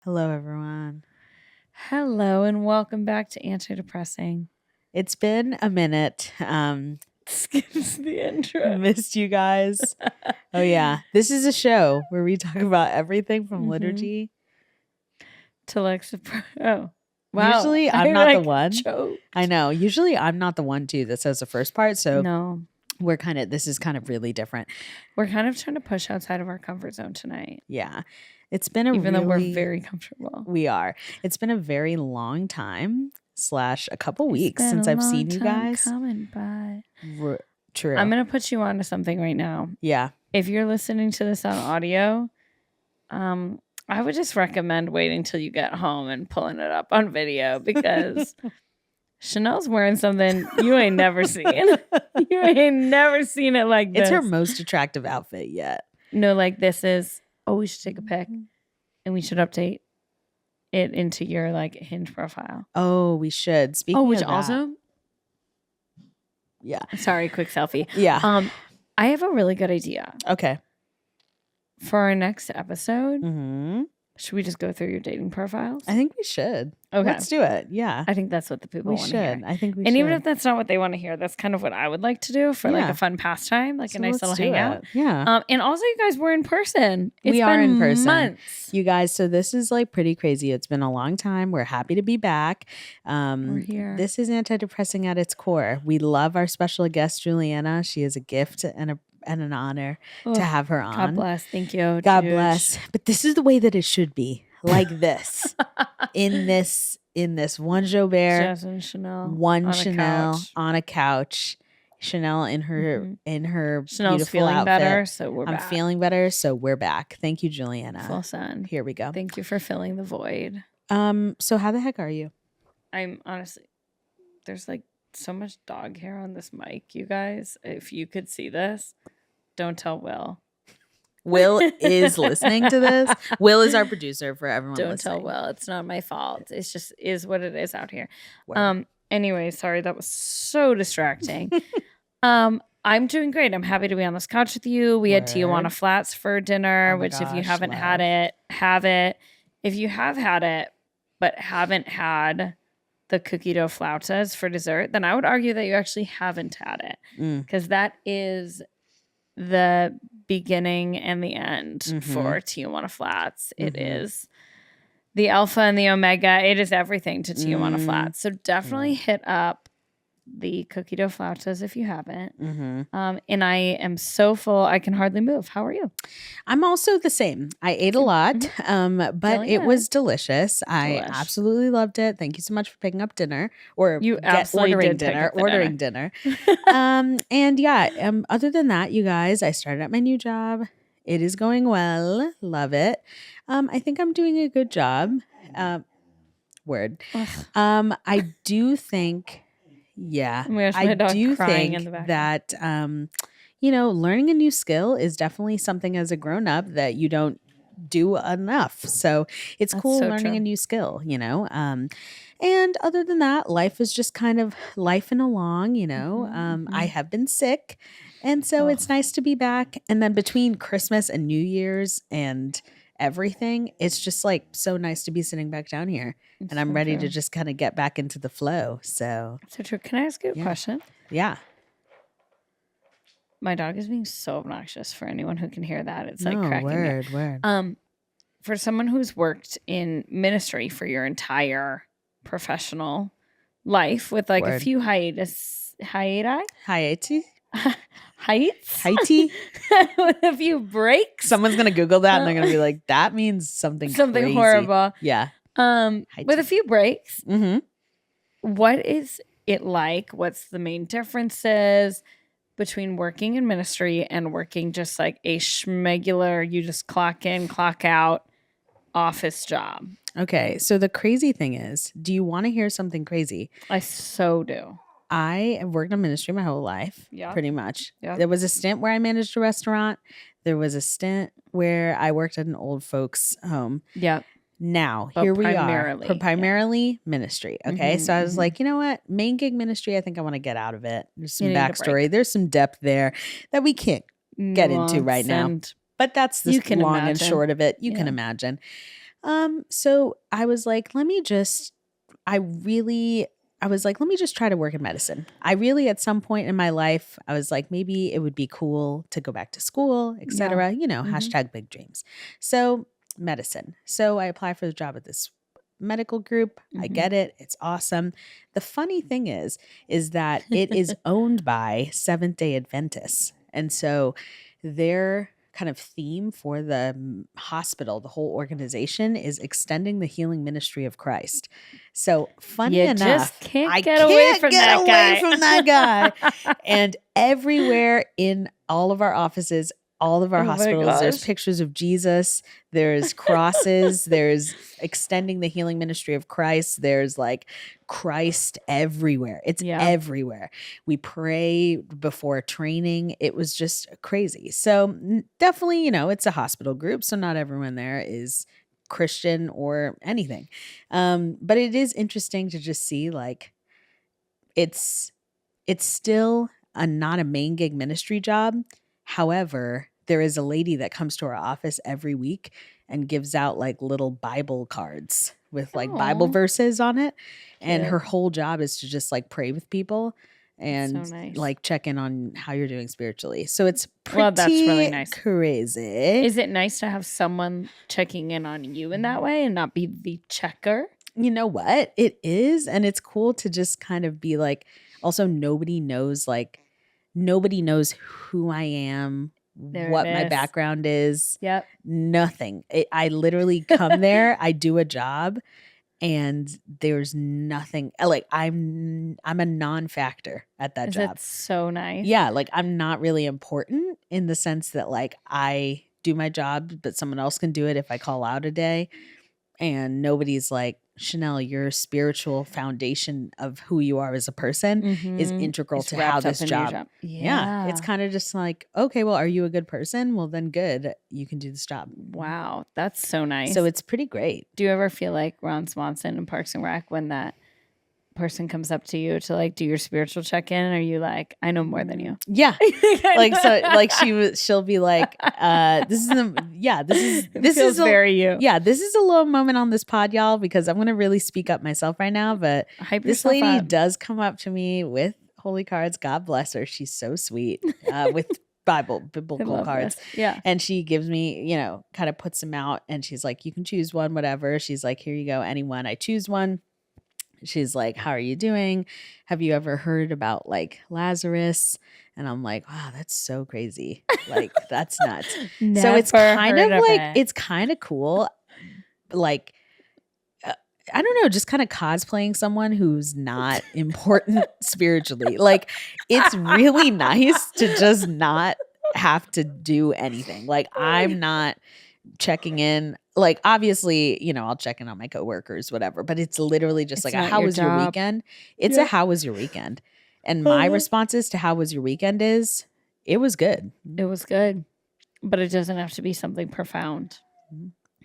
Hello, everyone. Hello and welcome back to Anti-Depressing. It's been a minute. Skips the intro. Missed you guys. Oh, yeah. This is a show where we talk about everything from liturgy to like, oh, wow. Usually I'm not the one. Choked. I know. Usually I'm not the one, too, that says the first part. So no, this is kind of really different. We're kind of trying to push outside of our comfort zone tonight. Yeah. It's been Even though we're very comfortable. We are. It's been a very long time / a couple weeks since I've seen you guys. Coming by. True. I'm going to put you on to something right now. Yeah. If you're listening to this on audio, I would just recommend waiting till you get home and pulling it up on video because Chenele's wearing something you ain't never seen. You ain't never seen it like this. It's her most attractive outfit yet. No, like this is, we should take a pic and we should update it into your like Hinge profile. Oh, we should. Speaking which of that, also, yeah. Sorry, quick selfie. Yeah. I have a really good idea. Okay. For our next episode, Mm-hmm. should we just go through your dating profiles? I think we should. Okay. Let's do it. Yeah. I think that's what the people want to hear. I think we should. And even if that's not what they want to hear, that's kind of what I would like to do for like a fun pastime, like a nice little hangout. Yeah. And also, you guys were in person. We are in person. Months. You guys, so this is like pretty crazy. It's been a long time. We're happy to be back. We're here. This is Anti-Depressing at its core. We love our special guest, Juliana. She is a gift and an honor to have her on. God bless. Thank you. God bless. But this is the way that it should be. Like this. in this one Jobert, Jess and Chenele, one Chenele on a couch. Chenele in her Chanel's beautiful feeling outfit. better, so we're I'm back. feeling better, so we're back. Thank you, Juliana. Full send. Here we go. Thank you for filling the void. So how the heck are you? I'm honestly, there's like so much dog hair on this mic, you guys. If you could see this, don't tell Will. Will is listening to this. Will is our producer for everyone Don't listening. tell Will. It's not my fault. It's just is what it is out here. Word. Anyway, sorry, that was so distracting. I'm doing great. I'm happy to be on this couch with you. We had Tijuana Flats for dinner, which if you haven't had it, have it. If you have had it, but haven't had the cookie dough flautas for dessert, then I would argue that you actually haven't had it. Because that is the beginning and the end for Tijuana Flats. It is the alpha and the omega. It is everything to Tijuana Flats. So definitely hit up the cookie dough flautas if you haven't. And I am so full I can hardly move. How are you? I'm also the same. I ate a lot, but it was delicious. I absolutely loved it. Thank you so much for picking up dinner ordering dinner. And yeah, other than that, you guys, I started at my new job. It is going well. Love it. I think I'm doing a good job. Word. I do think I do think that learning a new skill is definitely something as a grown-up that you don't do enough. So it's cool learning a new skill, and other than that, life is just kind of lifing along, I have been sick, and so it's nice to be back. And then between Christmas and New Year's and everything, it's just like so nice to be sitting back down here, and I'm ready to just kind of get back into the flow. So true. Can I ask you a question? Yeah. My dog is being so obnoxious for anyone who can hear that. It's like cracking me. Word. For someone who's worked in ministry for your entire professional life with like a few hiatus with a few breaks. Someone's gonna Google that and they're gonna be like, that means something crazy. Horrible. Yeah. With a few breaks. What is it like? What's the main differences between working in ministry and working just like a schmegular, you just clock in, clock out office job? Okay, so the crazy thing is, do you want to hear something crazy? I so do. I have worked in ministry my whole life, pretty much. Yeah. There was a stint where I managed a restaurant. There was a stint where I worked at an old folks home. Yeah. Now, here we are, primarily ministry. Okay, so I was like, you know what? Main gig ministry, I think I want to get out of it. There's some backstory. There's some depth there that we can't get into right now. But that's the long and short of it. You can imagine. So I was like, let me just try to work in medicine. I really, at some point in my life, I was like, maybe it would be cool to go back to school, etc. Hashtag big dreams. So medicine. So I apply for the job at this medical group. I get it. It's awesome. The funny thing is that it is owned by Seventh-day Adventists. And so their kind of theme for the hospital, the whole organization, is extending the healing ministry of Christ. So funny enough, I can't get away from that guy. And everywhere in all of our offices, all of our hospitals, there's pictures of Jesus, there's crosses, there's extending the healing ministry of Christ, there's like Christ everywhere. It's everywhere. We pray before training. It was just crazy. So definitely, it's a hospital group, so not everyone there is Christian or anything. But it is interesting to just see like it's still not a main gig ministry job. However, there is a lady that comes to our office every week and gives out like little Bible cards with like Bible verses on it. And her whole job is to just like pray with people and like check in on how you're doing spiritually. So it's pretty that's really nice. Crazy. Is it nice to have someone checking in on you in that way and not be the checker? You know what? It is. And it's cool to just kind of be like, also nobody knows who I am, what my background is. Yep. Nothing. I literally come there, I do a job, and there's nothing. Like I'm a non-factor at that job. That's so nice. Yeah, like I'm not really important in the sense that like I do my job, but someone else can do it if I call out a day. And nobody's like, Chenele, your spiritual foundation of who you are as a person is integral to how this job. Yeah. It's kind of just like, okay, well, are you a good person? Well, then good. You can do this job. Wow. That's so nice. So it's pretty great. Do you ever feel like Ron Swanson in Parks and Rec when that person comes up to you to like do your spiritual check-in? Are you like, I know more than you? Yeah. Like, so like she'll be like, this is very you. Yeah. This is a little moment on this pod, y'all, because I'm going to really speak up myself right now. But this lady does come up to me with holy cards. God bless her. She's so sweet with biblical cards. This. Yeah. And she gives me, kind of puts them out and she's like, you can choose one, whatever. She's like, here you go. Anyone. I choose one. She's like, how are you doing? Have you ever heard about like Lazarus? And I'm like, wow, that's so crazy. Like, that's nuts. So it's kind of like, it's kind of cool. Like, I don't know, just kind of cosplaying someone who's not important spiritually. Like, it's really nice to just not have to do anything. Like, I'm not checking in. Like, obviously, I'll check in on my coworkers, whatever, but it's literally just like, how was your weekend? It's a how was your weekend? And my responses to how was your weekend is, it was good. It was good. But it doesn't have to be something profound.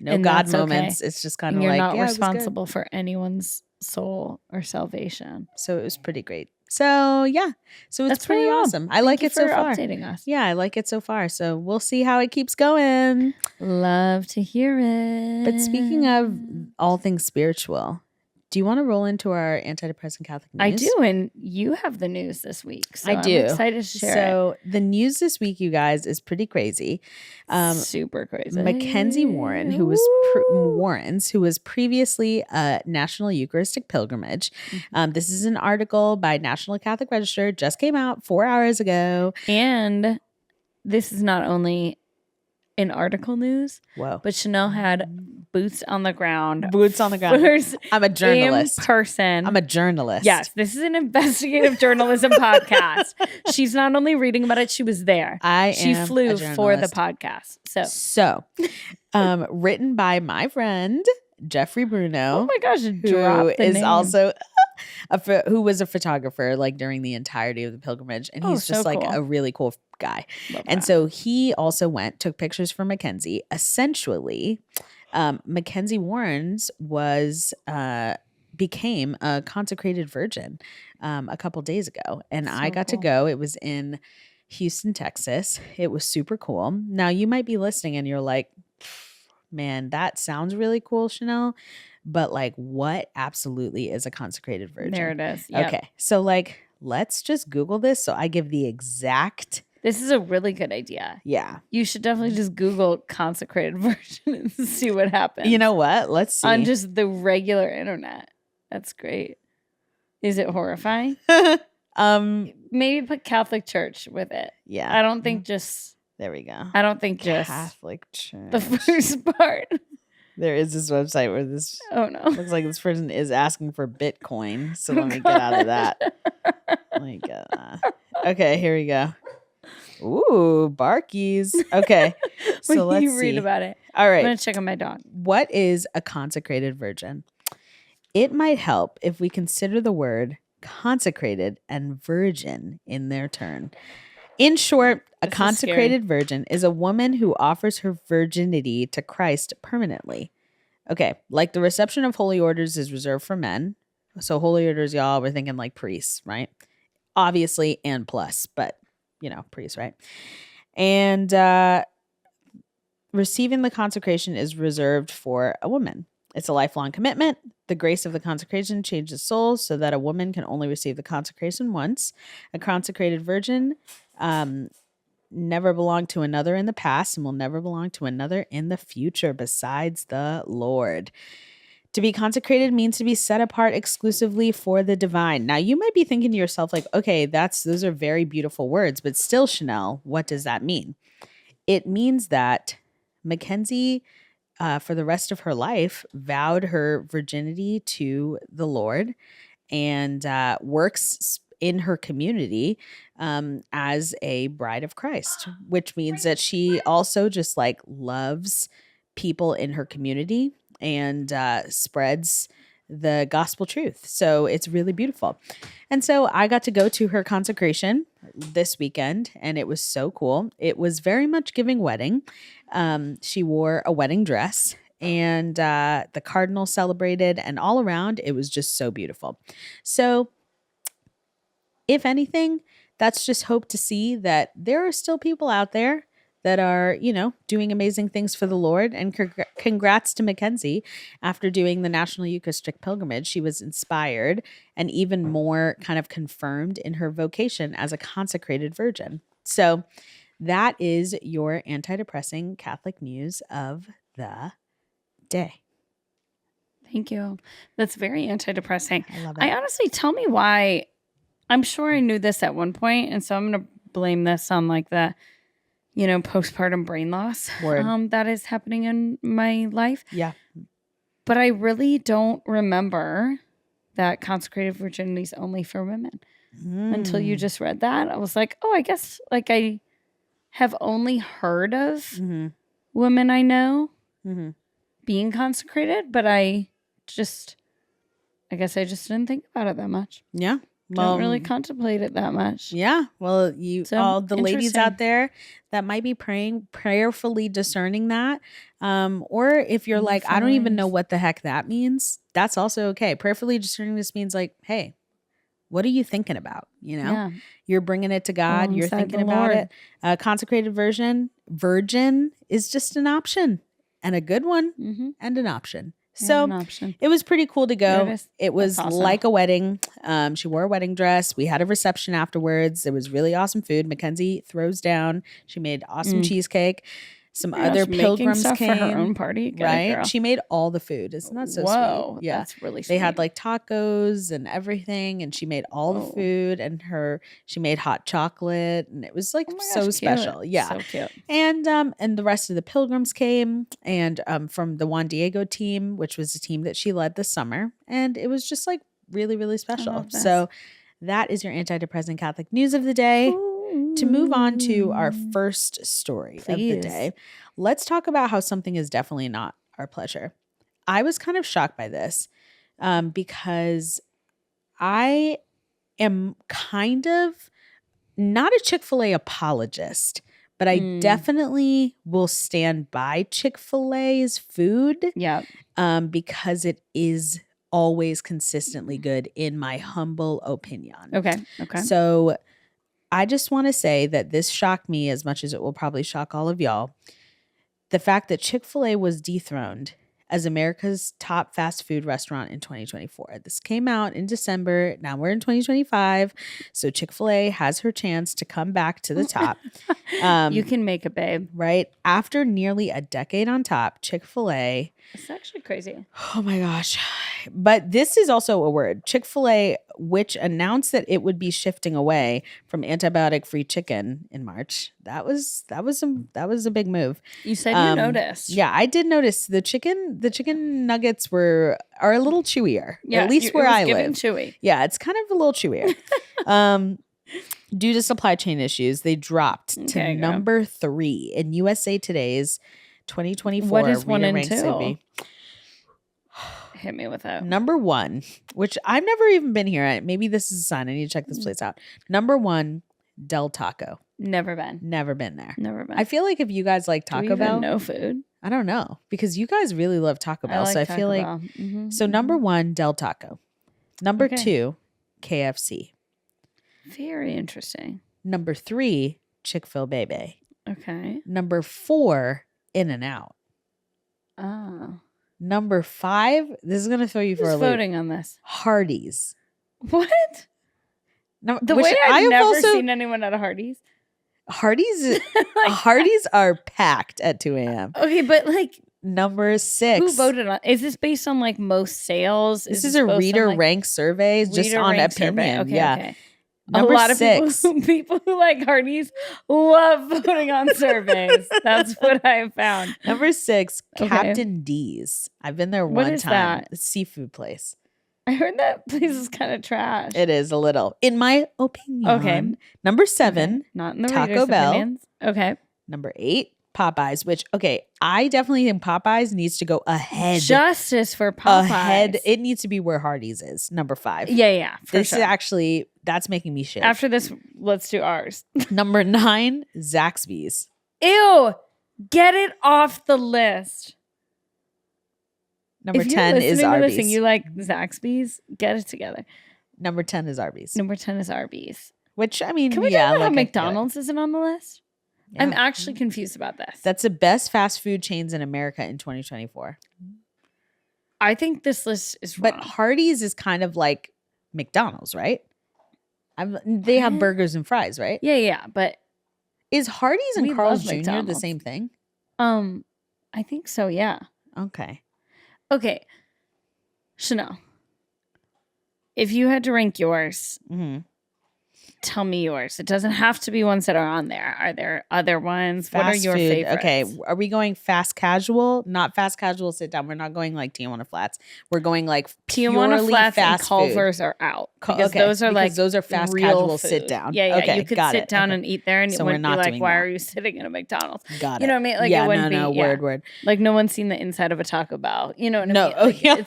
No and God moments. Okay. It's just kind of like, you're not responsible for anyone's soul or salvation. So it was pretty great. So yeah, so it's pretty awesome. I like it so far. Updating us. Yeah, I like it so far. So we'll see how it keeps going. Love to hear it. But speaking of all things spiritual, do you want to roll into our Anti-Depressing Catholic news? I do, and you have the news this week. So I do. I'm excited to share So the news this week, you guys, is pretty crazy. Super crazy. Mackenzie Warren, who was Warrens, who was previously a National Eucharistic Pilgrimage. This is an article by National Catholic Register, just came out 4 hours ago. And this is not only in article news, but Chenele had boots on the ground. I'm a journalist. In person. I'm a journalist. Yes, this is an investigative journalism podcast. She's not only reading about it, she was there. She flew for the podcast. So, written by my friend Jeffrey Bruno. Oh my gosh, who is name. Also who was a photographer like during the entirety of the pilgrimage, and he's just like a really cool guy. And so he also took pictures for Mackenzie. Essentially, Mackenzie Warrens became a consecrated virgin a couple days ago, and I got to go. It was in Houston, Texas. It was super cool. Now you might be listening and you're like, man, that sounds really cool, Chenele. But like, what absolutely is a consecrated virgin? There it is. Yep. Okay. So like, let's just Google this. So I give the exact. This is a really good idea. Yeah. You should definitely just Google consecrated virgin and see what happens. You know what? Let's see. On just the regular internet. That's great. Is it horrifying? Maybe put Catholic Church with it. Yeah. I don't think just. There we go. I don't think just Catholic Church. The first part. There is this website where this. Oh no. Looks like this person is asking for Bitcoin. So let me get out of that. Let me get that. Okay, here we go. Ooh, Barkies. Okay. So let's you read about it. All right. I'm going to check on my dog. What is a consecrated virgin? It might help if we consider the word consecrated and virgin in their turn. In short, a consecrated virgin is a woman who offers her virginity to Christ permanently. Okay, like the reception of holy orders is reserved for men. So holy orders, y'all, we're thinking like priests, right? Obviously, and plus, but priests, right? And receiving the consecration is reserved for a woman. It's a lifelong commitment. The grace of the consecration changes souls so that a woman can only receive the consecration once. A consecrated virgin never belonged to another in the past and will never belong to another in the future besides the Lord. To be consecrated means to be set apart exclusively for the divine. Now, you might be thinking to yourself like, okay, those are very beautiful words, but still, Chenele, what does that mean? It means that Mackenzie, for the rest of her life, vowed her virginity to the Lord and works in her community as a bride of Christ, which means that she also just like loves people in her community and spreads the gospel truth. So it's really beautiful. And so I got to go to her consecration this weekend, and it was so cool. It was very much giving wedding. She wore a wedding dress, and the cardinal celebrated, and all around, it was just so beautiful. So if anything, that's just hope to see that there are still people out there that are, doing amazing things for the Lord. And congrats to Mackenzie. After doing the National Eucharistic Pilgrimage, she was inspired and even more kind of confirmed in her vocation as a consecrated virgin. So that is your anti-depressing Catholic news of the day. Thank you. That's very anti-depressing. I love it. I honestly, tell me why. I'm sure I knew this at one point, and so I'm going to blame this on like the postpartum brain loss that is happening in my life. Yeah. But I really don't remember that consecrated virginity is only for women. Until you just read that. I was like, oh, I guess like I have only heard of women I know being consecrated, but I guess I just didn't think about it that much. Yeah. Don't really contemplate it that much. Yeah. Well, all the ladies out there that might be prayerfully discerning that. Or if you're like, I don't even know what the heck that means, that's also okay. Prayerfully discerning this means like, hey, what are you thinking about? You're bringing it to God. You're thinking about it. Consecrated virgin is just an option, and a good one, and an option. So it was pretty cool to go. It was awesome. Like a wedding. She wore a wedding dress. We had a reception afterwards. There was really awesome food. Mackenzie throws down. She made awesome cheesecake. Some other pilgrims came for her own party, right? She made all the food. Isn't that so sweet? Yeah, that's really sweet. They had like tacos and everything, and she made all the food. And she made hot chocolate, and it was like so special. Cute. Yeah, so cute. And the rest of the pilgrims came, and from the Juan Diego team, which was the team that she led this summer, and it was just like really, really special. So that is your antidepressant Catholic news of the day. To move on to our first story of the day, let's talk about how something is definitely not our pleasure. I was kind of shocked by this because I am kind of not a Chick-fil-A apologist, but I definitely will stand by Chick-fil-A's food because it is always consistently good in my humble opinion. Okay. So I just want to say that this shocked me as much as it will probably shock all of y'all. the fact that Chick-fil-A was dethroned as America's top fast food restaurant in 2024. This came out in December. Now we're in 2025. So Chick-fil-A has her chance to come back to the top. You can make it, babe. Right? After nearly a decade on top, Chick-fil-A. It's actually crazy. Oh my gosh. But this is also a word. Chick-fil-A, which announced that it would be shifting away from antibiotic-free chicken in March. That was a big move. You said you noticed. Yeah, I did notice the chicken nuggets are a little chewier. Yeah, at least where I live. Chewy. Yeah, it's kind of a little chewier. Due to supply chain issues, they dropped to number 3 in USA Today's 2024. What is 1 and 2? Hit me with that. Number 1, which I've never even been here. Maybe this is a sign. I need to check this place out. Number 1, Del Taco. Never been. Never been there. Never been. I feel like if you guys like Taco Bell, no food. I don't know, because you guys really love Taco Bell. So I feel like so number 1, Del Taco. Number 2, KFC. Very interesting. Number 3, Chick-Fil Bae Bae. Okay. Number 4, In-N-Out. Oh. Number 5, this is going to throw you for a loop. Who's voting on this? Hardee's. What? No, the way I've never seen anyone at a Hardee's. Hardee's Hardee's are packed at 2 a.m. Okay, but like number 6. Who voted on? Is this based on like most sales? This is a reader rank survey just on opinion. Okay, yeah. Okay. Number a lot 6. of people who like Hardee's love voting on surveys. That's what I have found. Number 6, Captain D's. I've been there one time. That? It's a seafood place. I heard that place is kind of trash. It is a little, in my opinion. Okay. Number 7, not in the Taco Bell. Opinions. Okay. Number 8, Popeyes, which, I definitely think Popeyes needs to go ahead. Justice for Popeyes. Ahead. It needs to be where Hardee's is. Number 5. Yeah. This is actually, that's making me shit. After this, let's do ours. Number 9, Zaxby's. Ew. Get it off the list. Number 10 is Arby's. You like Zaxby's? Get it together. Number 10 is Arby's. Number 10 is Arby's. Which, I mean, can we talk about how McDonald's isn't on the list? Yeah. I'm actually confused about this. That's the best fast food chains in America in 2024. I think this list is wrong. But Hardee's is kind of like McDonald's, right? They have burgers and fries, right? Yeah. But is Hardee's and Carl's Jr. the same thing? I think so, yeah. Okay. Okay. Chenele, if you had to rank yours, tell me yours. It doesn't have to be ones that are on there. Are there other ones? What are your favorites? Okay. Are we going fast casual? Not fast casual sit down. We're not going like Tijuana Flats. We're going like Tijuana Flats fast and Culver's are out. Because those are those are fast casual sit down. Yeah. Okay, you could sit down and eat there and it wouldn't be like, why are you sitting in a McDonald's? Got it. You know what I mean? Like it wouldn't be. Word. Like no one's seen the inside of a Taco Bell. You know what I mean? Like, it's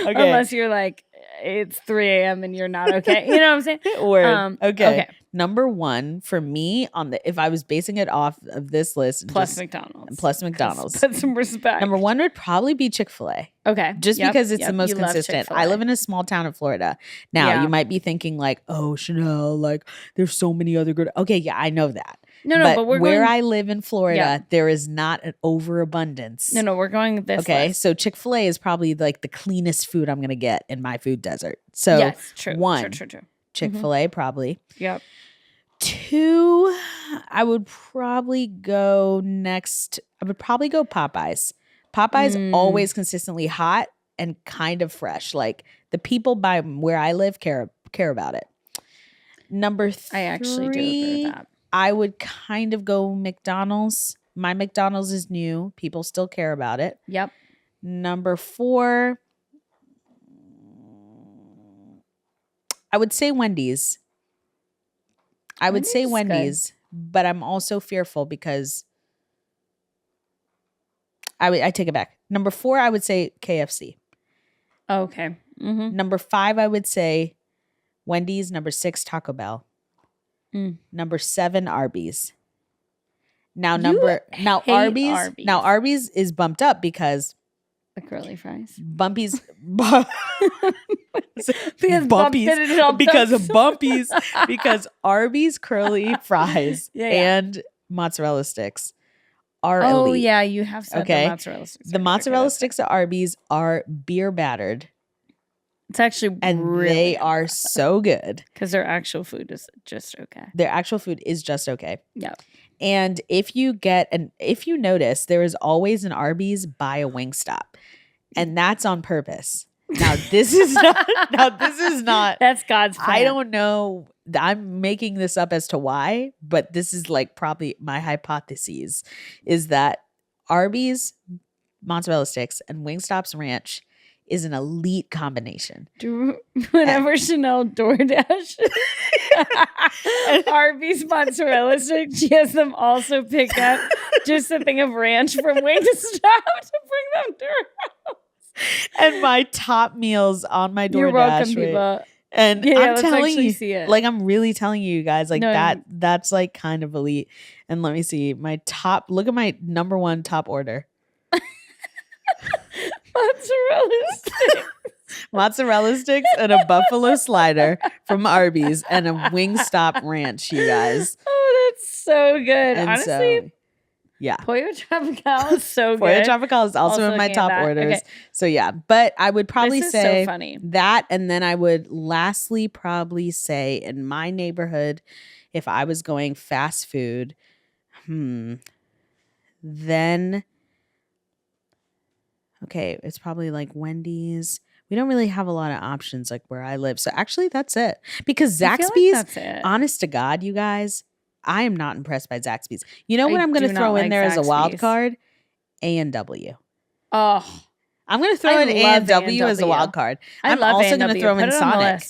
like unless you're like, it's 3 a.m. and you're not okay. You know what I'm saying? Word. Okay. Number 1 for me if I was basing it off of this list. Plus McDonald's. Put some respect. Number 1 would probably be Chick-fil-A. Okay. Just because it's the most consistent. I live in a small town in Florida. Now, you might be thinking like, oh, Chenele, like there's so many other good. Okay, yeah, I know that. No, but where I live in Florida, there is not an overabundance. No, we're going with this. Okay, list. so Chick-fil-A is probably like the cleanest food I'm going to get in my food desert. So yes, true. 1, true. Chick-fil-A probably. Yep. 2, I would probably go next. I would probably go Popeyes. Popeyes always consistently hot and kind of fresh. Like the people by where I live care about it. Number 3, I actually do agree with that. I would kind of go McDonald's. My McDonald's is new. People still care about it. Yep. Number 4, I would say Wendy's. Wendy's, but I'm also fearful because I take it back. Number 4, I would say KFC. Okay. Number 5, I would say Wendy's. Number 6, Taco Bell. Number 7, Arby's. Arby's is bumped up because the curly fries. Bumpies. Because Arby's curly fries and mozzarella sticks are elite. elite. Yeah, you have said the mozzarella sticks. The mozzarella sticks at Arby's are beer battered. It's actually and really they are so good because their actual food is just okay. Their actual food is just okay. Yeah. And if you notice, there is always an Arby's by a Wingstop, and that's on purpose. Now this is not. That's God's plan. I don't know. I'm making this up as to why, but this is like probably my hypothesis is that Arby's mozzarella sticks and Wingstop's ranch is an elite combination. Whenever Chenele DoorDash Arby's mozzarella sticks, she has them also pick up just a thing of ranch from Wingstop to bring them to her house. And my top meals on my DoorDash. You're welcome, people. And I'm telling you, like, I'm really telling you guys, like, that's like kind of elite. And let me see look at my number one top order. Mozzarella sticks and a buffalo slider from Arby's and a Wingstop ranch, you guys. Oh, that's so good. And honestly, yeah. Pollo Tropical is so good. Pollo Tropical is also in my top orders. Okay. So yeah, but I would probably say so funny. That, and then I would lastly probably say in my neighborhood, if I was going fast food, then okay, it's probably like Wendy's. We don't really have a lot of options like where I live. So actually that's it. Because Zaxby's, honest to God, you guys, I am not impressed by Zaxby's. You know what I'm going to throw in there as a wild card? A&W. Oh. I'm going to throw in A&W as a wild card. I'm also going to throw in Sonic.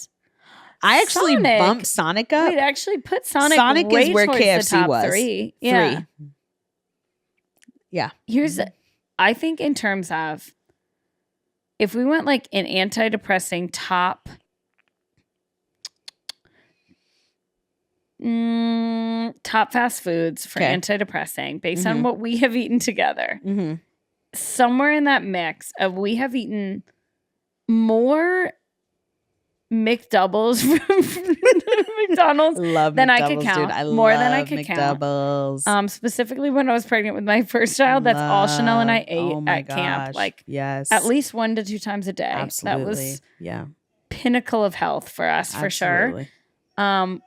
I actually bumped Sonic up. Wait, actually put Sonic is where KFC was. 3. Yeah. 3. Yeah. I think in terms of if we went like an antidepressing top fast foods for antidepressing based on what we have eaten together, somewhere in that mix of we have eaten more McDoubles from McDonald's than I could count. Dude, more than I could McDoubles. count. Specifically when I was pregnant with my first child, that's all Chenele and I ate at camp. Like at least 1 to 2 times a day. Absolutely. That was pinnacle of health for us for sure.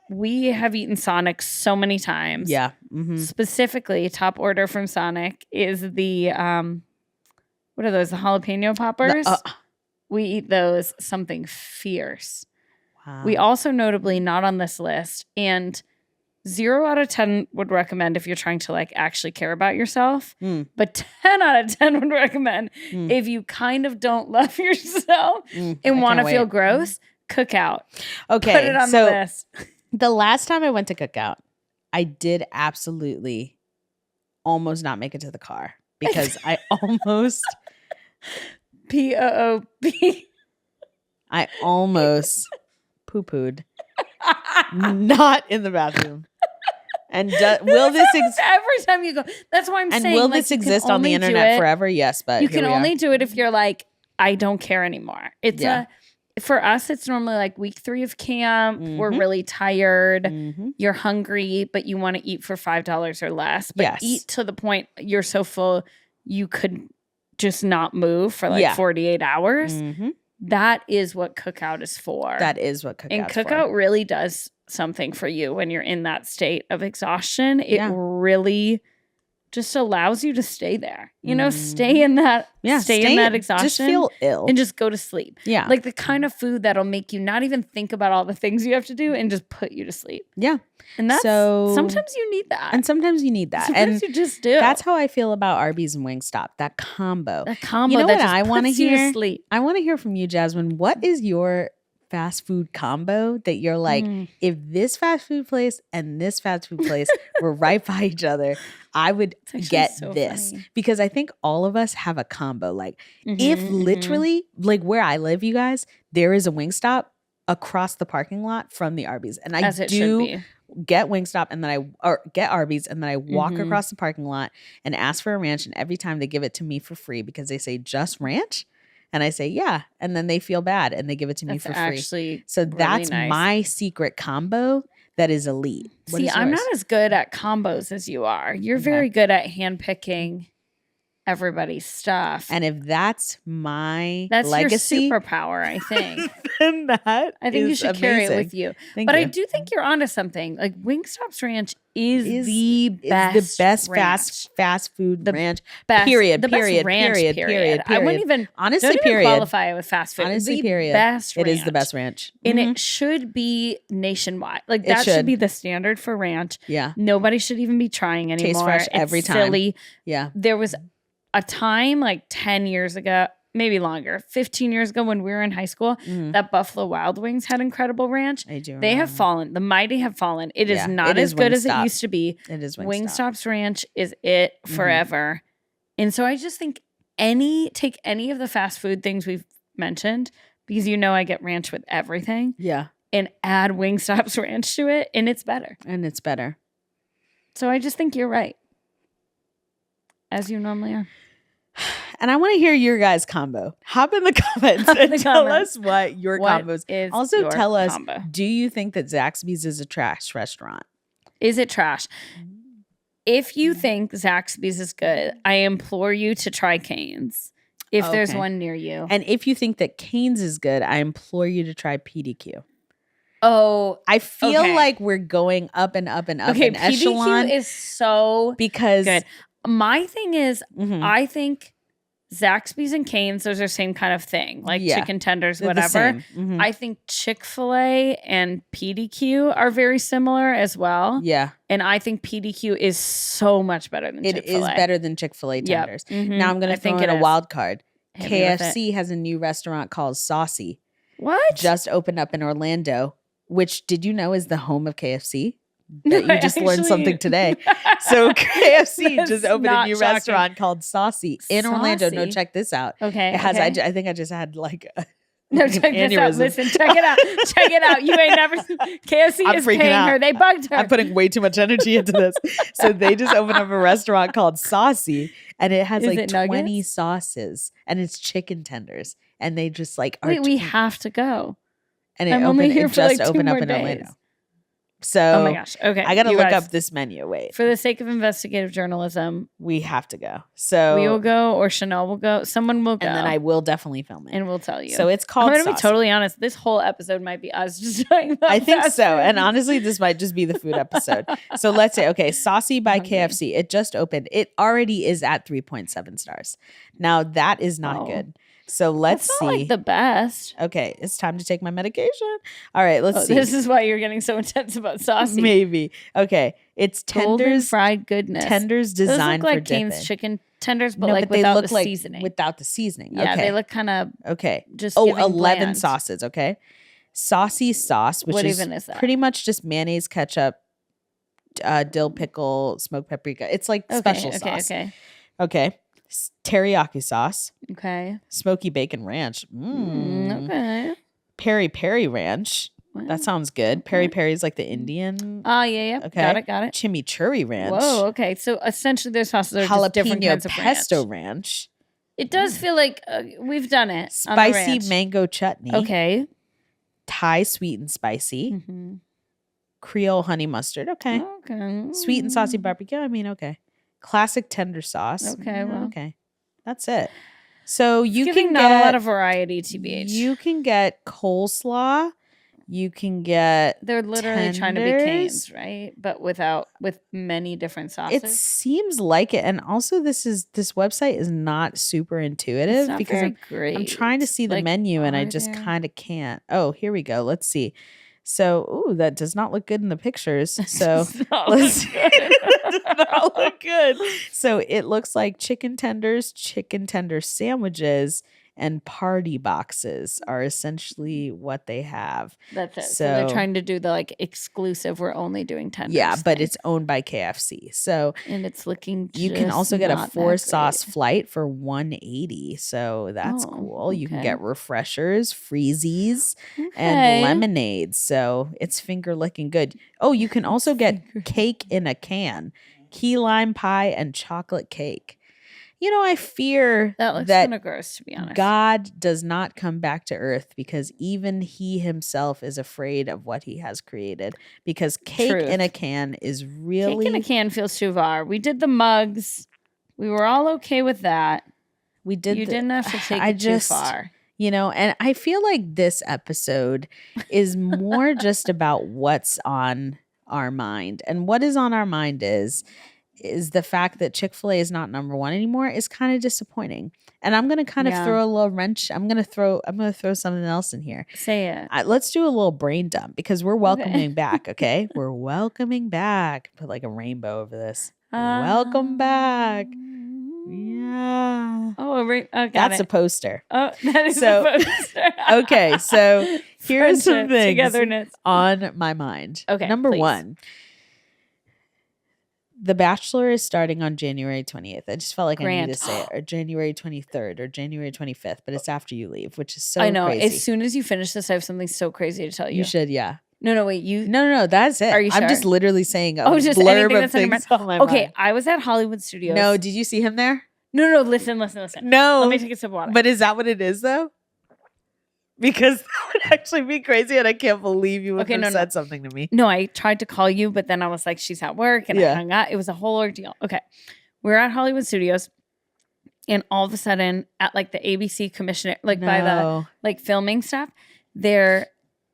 We have eaten Sonic so many times. Yeah. Specifically, top order from Sonic is the what are those? The jalapeno poppers. We eat those something fierce. Wow. We also notably not on this list, and 0 out of 10 would recommend if you're trying to like actually care about yourself, but 10 out of 10 would recommend if you kind of don't love yourself and want to feel gross, Cookout. Okay, put it on the list. The last time I went to Cookout, I did absolutely almost not make it to the car because I almost P-O-O-P. I almost poo-pooed. Not in the bathroom. And will this every time you go? That's why I'm saying. And will this exist on the internet forever? Yes, but you can only do it if you're like, I don't care anymore. It's for us, it's normally like week 3 of camp. We're really tired. You're hungry, but you want to eat for $5 or less. But eat to the point you're so full you could just not move for like 48 hours. That is what Cookout is for. That is what Cookout is for. And Cookout really does something for you when you're in that state of exhaustion. It really just allows you to stay there. You know, stay in that in that exhaustion. Just feel ill. And just go to sleep. Yeah. Like the kind of food that'll make you not even think about all the things you have to do and just put you to sleep. Yeah. And that's sometimes you need that. And sometimes you need that. Sometimes you just do. That's how I feel about Arby's and Wingstop. That combo. You know what I want to hear? Sleep. I want to hear from you, Jasmine. What is your fast food combo that you're like, if this fast food place and this fast food place were right by each other, I would get this. Funny. Because I think all of us have a combo. Like if literally, like where I live, you guys, there is a Wingstop across the parking lot from the Arby's. And I do get Wingstop and then get Arby's and then I walk across the parking lot and ask for a ranch. And every time they give it to me for free because they say just ranch. And I say, yeah. And then they feel bad and they give it to me for free. So that's my secret combo that is elite. See, I'm not as good at combos as you are. You're very good at handpicking everybody's stuff. And if that's my that's legacy, your superpower, I think. then that I think you should carry it with you. But I do think you're onto something. Like Wingstop's ranch is the best fast food ranch. Best, period. The Period. Best ranch, period. I wouldn't even honestly qualify it with fast food. Honestly, period. Best ranch. It is the best ranch, and it should be nationwide. Like that should be the standard for ranch. Yeah, nobody should even be trying anymore. Tastes fresh every time. Silly. Yeah, there was a time like 10 years ago, maybe longer, 15 years ago when we were in high school, that Buffalo Wild Wings had incredible ranch. They have fallen. The mighty have fallen. It is not as good as it used to be. It is Wingstop's ranch is it forever. And so I just think take any of the fast food things we've mentioned, because I get ranch with everything. Yeah. And add Wingstop's ranch to it, and it's better. So I just think you're right. As you normally are. And I want to hear your guys' combo. Hop in the comments and tell us what your combos is. Also tell us, do you think that Zaxby's is a trash restaurant? Is it trash? If you think Zaxby's is good, I implore you to try Cane's. If there's one near you. And if you think that Cane's is good, I implore you to try PDQ. Oh, I feel like we're going up and up and up in echelon. PDQ is so good. My thing is, I think Zaxby's and Cane's, those are the same kind of thing, like chicken tenders, whatever. I think Chick-fil-A and PDQ are very similar as well. Yeah. And I think PDQ is so much better than Chick-fil-A. It is better than Chick-fil-A tenders. Now I'm going to throw in a wild card. KFC has a new restaurant called Saucy. What? Just opened up in Orlando, which did you know is the home of KFC? That you just learned something today. So KFC just opened a new restaurant called Saucy in Orlando. No, check this out. Okay. It has, I think I just had like no, check this out. Listen, check it out. Check it out. You ain't never seen KFC is paying her. They bugged her. I'm putting way too much energy into this. So they just opened up a restaurant called Saucy, and it has like 20 sauces, and it's chicken tenders, and they just like wait, we have to go. And it just opened up in Orlando. So, oh my gosh. Okay. I got to look up this menu. Wait. For the sake of investigative journalism, we have to go. So, we will go, or Chenele will go. Someone will go. And then I will definitely film it. And we'll tell you. So, it's called I'm going to be totally honest. This whole episode might be us just talking about I think so. And honestly, this might just be the food episode. So, let's say, okay, Saucy by KFC. It just opened. It already is at 3.7 stars. Now, that is not good. So let's see. Like the best. Okay, it's time to take my medication. All right, let's see. This is why you're getting so intense about Saucy. Maybe. Okay, it's tenders, golden fried goodness. Tenders designed those look like for dipping. Cane's chicken tenders, but like without the seasoning. Without the seasoning. Yeah, okay. they look kind of just 11 bland. sauces. Okay, Saucy sauce, which is that? Pretty much just mayonnaise, ketchup, dill pickle, smoked paprika. It's like special sauce. Okay. Teriyaki sauce. Okay. Smoky bacon ranch. Okay. Peri peri ranch. Wow. That sounds good. Okay. Peri peri is like the Indian. Oh, yeah. Okay. Got it. Chimichurri ranch. Whoa, okay. So essentially their sauces are just different kinds of pesto ranch. It does feel like we've done it. Spicy mango chutney. Okay. Thai sweet and spicy. Mm-hmm. Creole honey mustard. Okay. Sweet and saucy barbecue. I mean, okay. Classic tender sauce. Okay, well. Okay. That's it. So you can not a lot of variety, TBH. You can get coleslaw. You can get They're literally trying to be Cane's, right? But with many different sauces. It seems like it. And also this website is not super intuitive it's not because very great. I'm trying to see the menu and I just kind of can't. Oh, here we go. Let's see. So, that does not look good in the pictures. So, let's see. It does not look good. So, it looks like chicken tender sandwiches and party boxes are essentially what they have. That's it. So they're trying to do the like exclusive, we're only doing tenders. Yeah, but it's owned by KFC. So and it's looking you can also get a 4-sauce flight for $180. So that's cool. You can get refreshers, freezies, and lemonades. So it's finger licking good. Oh, you can also get cake in a can, key lime pie and chocolate cake. I fear that looks kind of gross, to be honest. God does not come back to earth because even he himself is afraid of what he has created. Because cake in a can is really... Cake in a can feels too far. We did the mugs. We were all okay with that. We did. You didn't have to take it too far. And I feel like this episode is more just about what's on our mind. And what is on our mind is the fact that Chick-fil-A is not number one anymore is kind of disappointing. And I'm going to kind of throw a little wrench. I'm going to throw something else in here. Say it. Let's do a little brain dump because we're welcoming back, okay? We're welcoming back. Put like a rainbow over this. Welcome back. Yeah. Oh, that's a poster. Oh, that is a poster. Okay, so here's some things togetherness on my mind. Okay, Number one. The Bachelor is starting on January 20th. I just felt like I needed to say it. Or January 23rd or January 25th, but it's after you leave, which is so crazy. I know. As soon as you finish this, I have something so crazy to tell you. You should, yeah. No, wait. No, that's it. Are you sure? I'm just literally saying a blurb of things on my mind. Okay, I was at Hollywood Studios. No, did you see him there? No, listen. No. Let me take a sip of water. But is that what it is, though? Because that would actually be crazy, and I can't believe you would have said something to me. No, I tried to call you, but then I was like, she's at work, and I hung up. It was a whole ordeal. Okay, we're at Hollywood Studios, and all of a sudden, at like the ABC commissioner, by the like filming stuff, there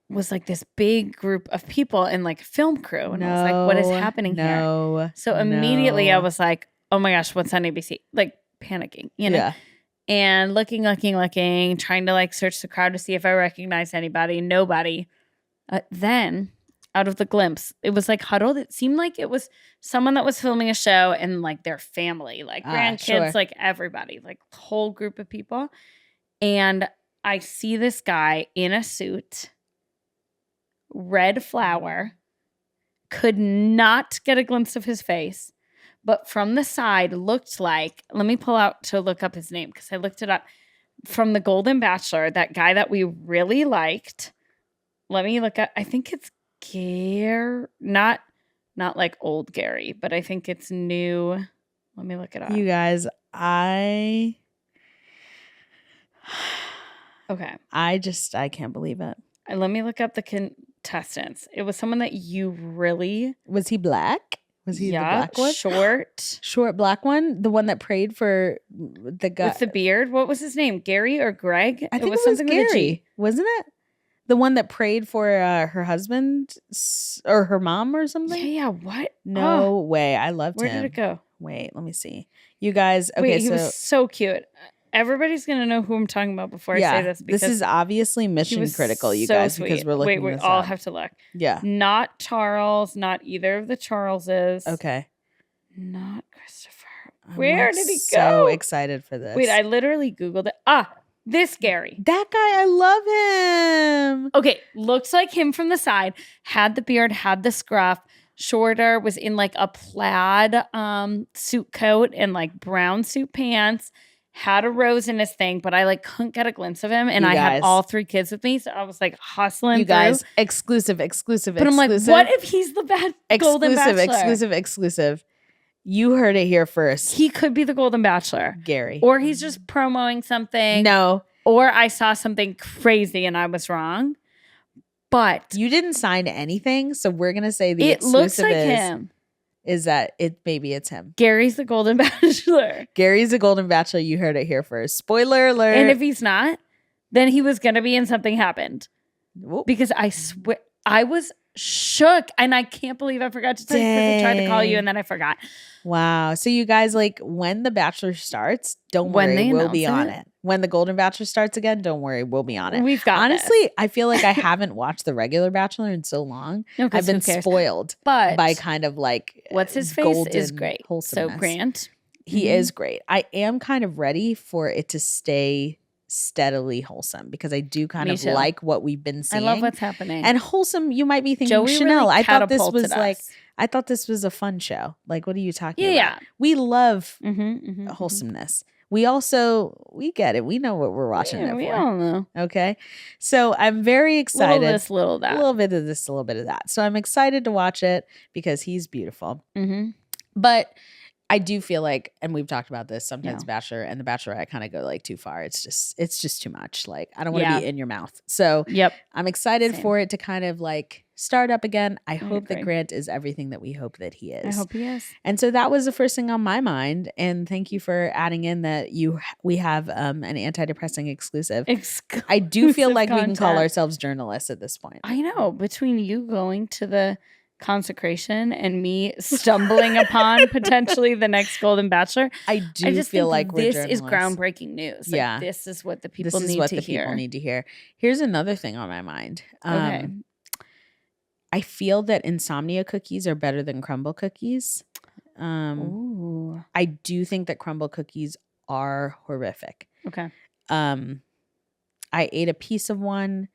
was like this big group of people and like film crew, and I was like, what is happening here? So immediately I was like, oh my gosh, what's on ABC? Like panicking, Yeah. And looking, trying to like search the crowd to see if I recognized anybody. Nobody. Then, out of the glimpse, it was like huddled. It seemed like it was someone that was filming a show and like their family, like grandkids, like everybody, like the whole group of people. And I see this guy in a suit, red flower, could not get a glimpse of his face. But from the side looked like, let me pull out to look up his name because I looked it up. From the Golden Bachelor, that guy that we really liked. Let me look at, I think it's Gary, not like old Gary, but I think it's new. Let me look it up. You guys, I can't believe it. Let me look up the contestants. It was someone that you really. Was he black? Was he the black one? Short black one? The one that prayed for the guy. With the beard? What was his name? Gary or Greg? I think it was something Gary. Wasn't it? The one that prayed for her husband or her mom or something? Yeah, what? No way. I loved him. Where did it go? Wait, let me see. You guys, okay, Wait, he was so cute. Everybody's going to know who I'm talking about before I say this. This is obviously mission critical, you guys, sweet. Because we're looking Wait, this I'll up. have to look. Yeah. Not Charles, not either of the Charleses. Okay. Not Christopher. Where did he go? So excited for this. Wait, I literally Googled it. This Gary. That guy, I love him. Okay, looks like him from the side. Had the beard, had the scruff. Shorter, was in like a plaid suit coat and like brown suit pants. Had a rose in his thing, but I like couldn't get a glimpse of him. And I had all 3 kids with me. So I was like hustling. You guys, exclusive. But I'm like, what if he's the Golden Bachelor? Exclusive. You heard it here first. He could be the Golden Bachelor. Gary. Or he's just promoting something. No. Or I saw something crazy and I was wrong. But you didn't sign anything. So we're going to say the exclusive looks like him. Is that maybe it's him. Gary's the Golden Bachelor. Gary's the Golden Bachelor. You heard it here first. Spoiler alert. And if he's not, then he was going to be in Something Happened. Whoop. Because I swear, I was shook. And I can't believe I forgot to tell you because I tried to call you and then I forgot. Wow. So you guys, like when The Bachelor starts, don't worry, we'll be on it. When the Golden Bachelor starts again, don't worry, we'll be on it. We've got Honestly, this. I feel like I haven't watched the regular Bachelor in so long. No, I've been spoiled by kind of like what's his face is great. So Grant. He is great. I am kind of ready for it to stay steadily wholesome because I do kind of like what we've been seeing. I love what's happening. And wholesome, you might be thinking, Chenele, really I thought this was like, I thought this was a fun show. Like, what are you talking about? Yeah. We love wholesomeness. We get it. We know what we're watching it for. We all know. Okay. So I'm very excited. Little this, little that. A little bit of this, a little bit of that. So I'm excited to watch it because he's beautiful. But I do feel like, and we've talked about this, sometimes Bachelor and The Bachelorette kind of go like too far. It's just too much. Like, I don't want to be in your mouth. So I'm excited for it to kind of like start up again. I hope that Grant is everything that we hope that he is. I hope he is. And so that was the first thing on my mind. And thank you for adding in that we have an anti-depressing exclusive. I do feel like we can call ourselves journalists at this point. I know. Between you going to the consecration and me stumbling upon potentially the next Golden Bachelor, I just feel like this is groundbreaking news. Like, this is what the people need to hear. People need to hear. Here's another thing on my mind. Okay. I feel that insomnia cookies are better than crumble cookies. I do think that crumble cookies are horrific. Okay. I ate a piece of one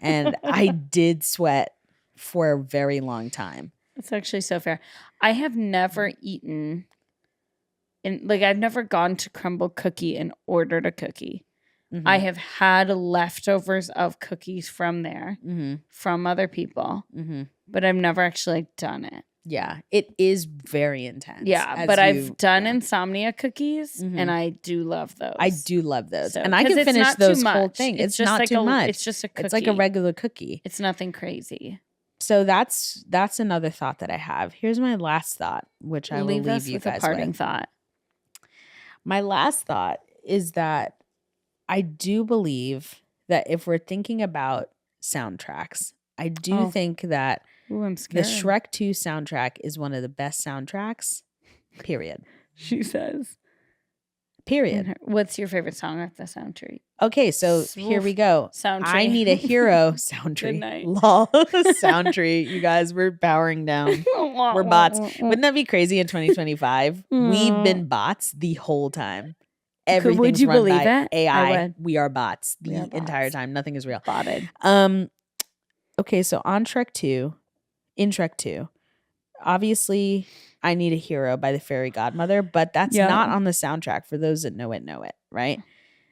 and I did sweat for a very long time. That's actually so fair. I have never eaten I've never gone to crumble cookie and ordered a cookie. Mm-hmm. I have had leftovers of cookies from there, from other people, but I've never actually done it. Yeah, it is very intense. Yeah, but I've done insomnia cookies, and I do love those. I do love those. So, and I can finish those whole thing. It's just not too much. It's just a cookie. It's like a regular cookie. It's nothing crazy. So that's another thought that I have. Here's my last thought, which I will leave you guys with. A parting thought. My last thought is that I do believe that if we're thinking about soundtracks, I do think that I'm scared. The Shrek 2 soundtrack is one of the best soundtracks, period. She says. Period. What's your favorite song off the soundtrack? Okay, so here we go. Soundtree. I Need a Hero soundtree. Good night. Lol. Soundtree. You guys, we're powering down. We're bots. Wouldn't that be crazy in 2025? We've been bots the whole time. Everything's would you run believe by it? AI. We are bots the entire time. Nothing is real. Botted. Okay, so in Shrek 2, obviously I Need a Hero by the Fairy Godmother, but that's not on the soundtrack. For those that know it, right?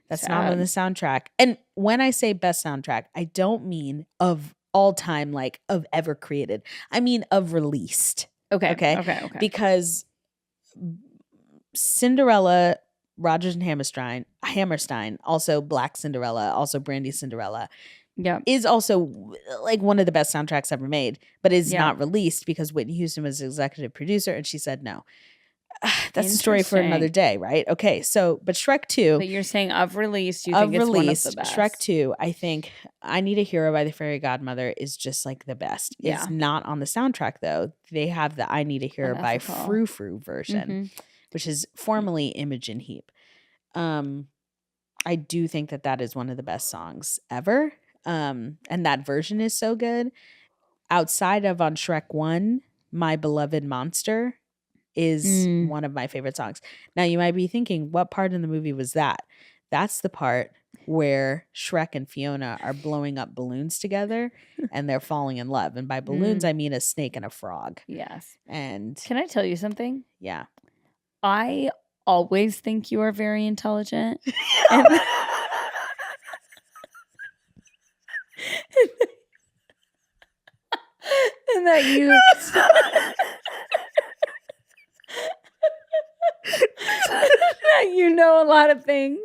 That's not on the soundtrack. And when I say best soundtrack, I don't mean of all time, like of ever created. I mean of released. Okay. Because Cinderella, Rodgers and Hammerstein, also Black Cinderella, also Brandy Cinderella, is also like one of the best soundtracks ever made, but is not released because Whitney Houston was executive producer and she said no. That's a story for another day, right? Okay, so but Shrek 2. But you're saying of release, you think it's one of the best. Shrek 2, I think I Need a Hero by the Fairy Godmother is just like the best. Yeah. It's not on the soundtrack though. They have the I Need a Hero by Frou Frou version, which is formerly Imogen Heap. I do think that is one of the best songs ever. And that version is so good. Outside of on Shrek 1, My Beloved Monster is one of my favorite songs. Now you might be thinking, what part in the movie was that? That's the part where Shrek and Fiona are blowing up balloons together and they're falling in love. And by balloons, I mean a snake and a frog. Yes. And can I tell you something? Yeah. I always think you are very intelligent. And that you that you know a lot of things.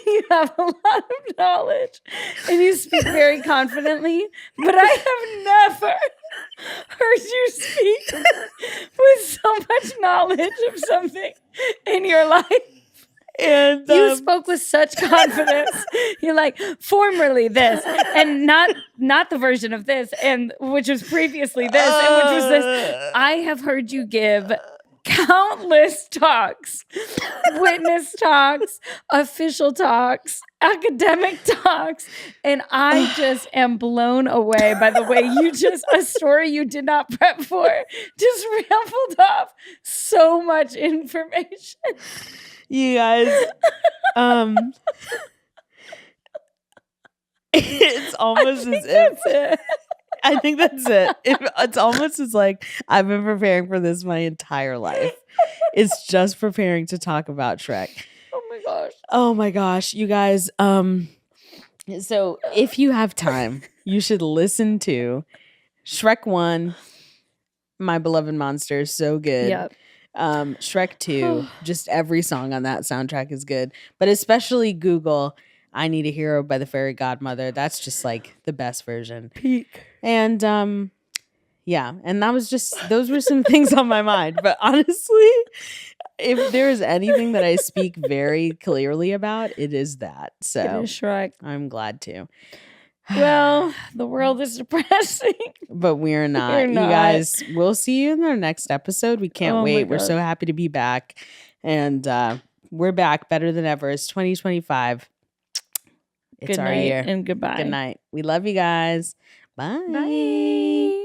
You have a lot of knowledge and you speak very confidently, but I have never heard you speak with so much knowledge of something in your life. And you spoke with such confidence. You're like, formerly this, and not the version of this, and which was previously this, and which was this. I have heard you give countless talks, witness talks, official talks, academic talks, and I just am blown away by the way you just, a story you did not prep for, just rambled off so much information. You guys, it's almost as if I think that's it. It's almost as like I've been preparing for this my entire life. It's just preparing to talk about Shrek. Oh my gosh, you guys. So if you have time, you should listen to Shrek 1, My Beloved Monster. So good. Yep. Shrek 2, just every song on that soundtrack is good. But especially Google, I Need a Hero by the Fairy Godmother. That's just like the best version. Peak. And yeah, and those were some things on my mind. But honestly, if there is anything that I speak very clearly about, it is that. So it is Shrek. I'm glad to. Well, the world is depressing. But we're not. You guys, we'll see you in our next episode. We can't wait. We're so happy to be back. And we're back better than ever. It's 2025. It's Good our night year. And goodbye. Good night. We love you guys. Bye. Bye.